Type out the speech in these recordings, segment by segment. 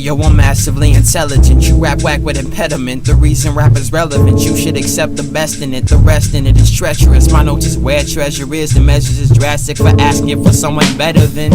yo, I'm massively intelligent. You rap whack with impediment. The reason rap is relevant, you should accept the best in it. The rest in it is treacherous. My notes is where treasure is. The measures is drastic for asking for someone better than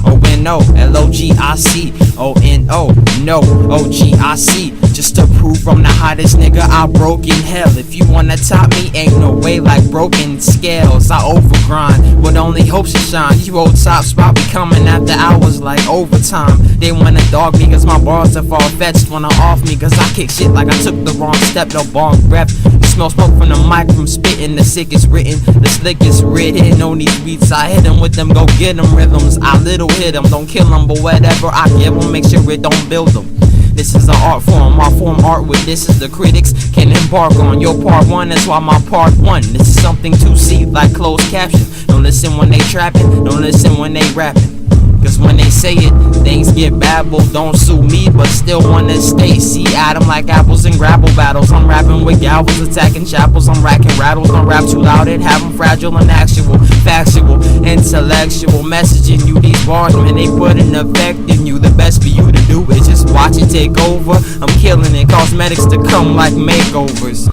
O-N-O, L-O-G-I-C, O-N-O, no, O-G-I-C. Just to prove I'm the hottest nigga, I broke in hell. If you wanna top me, ain't no way, like broken scales. I overgrind with only hopes to shine. You old top spot be coming after hours like overtime. They wanna dog me cause my bars are far-fetched. Wanna off me cause I kick shit like I took the wrong step. No bong breath, you smell smoke from the mic from spitting. The sickest written, the slickest written. On these beats I hit them with them, go get them rhythms. I little hit them, don't kill them, but whatever I give them, make sure it don't build them. This is an art form, I form art with this is the critics can embark on. Your part one, that's why my part one. This is something to see like closed caption. Don't listen when they trapping, don't listen when they rapping. Cause when they say it, things get babbled. Don't sue me, but still wanna stay. See Adam like apples and grapple battles. I'm rapping with gavels, attacking chapels. I'm racking rattles, don't rap too loud and have them fragile and actual. Factual, intellectual, messaging you these bars, man, they put an effect in you. The best for you to do is just watch it take over. I'm killing it, cosmetics to come like makeovers.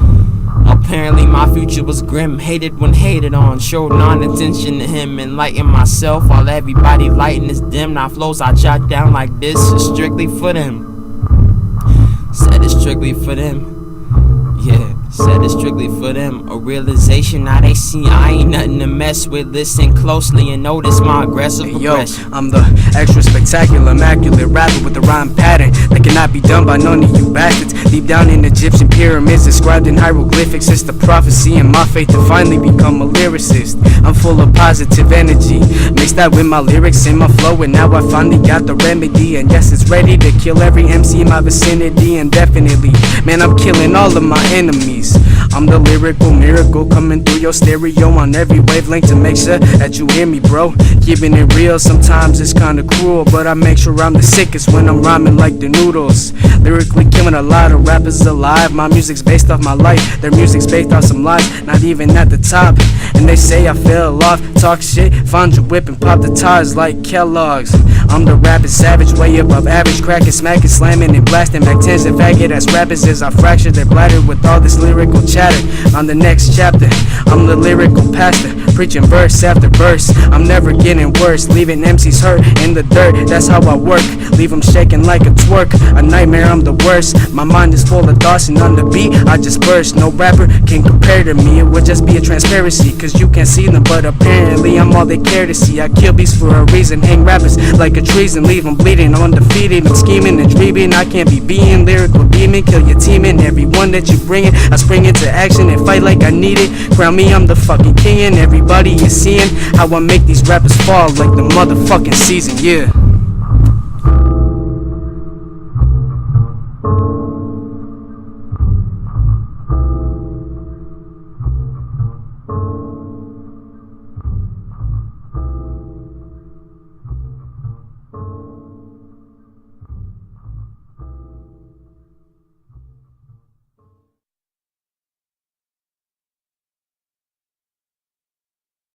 Apparently my future was grim, hated when hated on. Showed non-attention to him, enlighten myself while everybody lighting is dim. Now flows I jot down like this is strictly for them. Said it's strictly for them. Yeah, said it's strictly for them. A realization now they see I ain't nothing to mess with. Listen closely and notice my aggressive progression. I'm the extra spectacular, immaculate rapper with a rhyme pattern that cannot be done by none of you bastards. Deep down in Egyptian pyramids, inscribed in hieroglyphics, it's the prophecy in my faith to finally become a lyricist. I'm full of positive energy, mix that with my lyrics and my flow, and now I finally got the remedy. And yes, it's ready to kill every MC in my vicinity indefinitely. Man, I'm killing all of my enemies. I'm the lyrical miracle coming through your stereo on every wavelength to make sure that you hear me, bro. Keeping it real, sometimes it's kinda cruel, but I make sure I'm the sickest when I'm rhyming like the noodles. Lyrically killing a lot of rappers alive. My music's based off my life, their music's based off some lies, not even at the top. And they say I fell off, talk shit, find your whip and pop the tires like Kellogg's. I'm the rapping savage, way above average, cracking, smacking, slamming, and blasting back tens and faggot ass rappers as I fracture their bladder with all this lyrical chatter. On the next chapter, I'm the lyrical pastor, preaching verse after verse. I'm never getting worse, leaving MCs hurt in the dirt. That's how I work, leave them shaking like a twerk. A nightmare, I'm the worst. My mind is full of thoughts, and on the beat, I just burst. No rapper can compare to me, it would just be a transparency, cause you can't see them, but apparently I'm all they care to see. I kill beats for a reason, hang rappers like a treason, leave them bleeding. I'm undefeated, I'm scheming and dreaming. I can't be being lyrical demon, kill your team and everyone that you bring in. I spring into action and fight like I need it. Crown me, I'm the fucking king, and everybody is seeing how I make these rappers fall like the motherfucking season, yeah.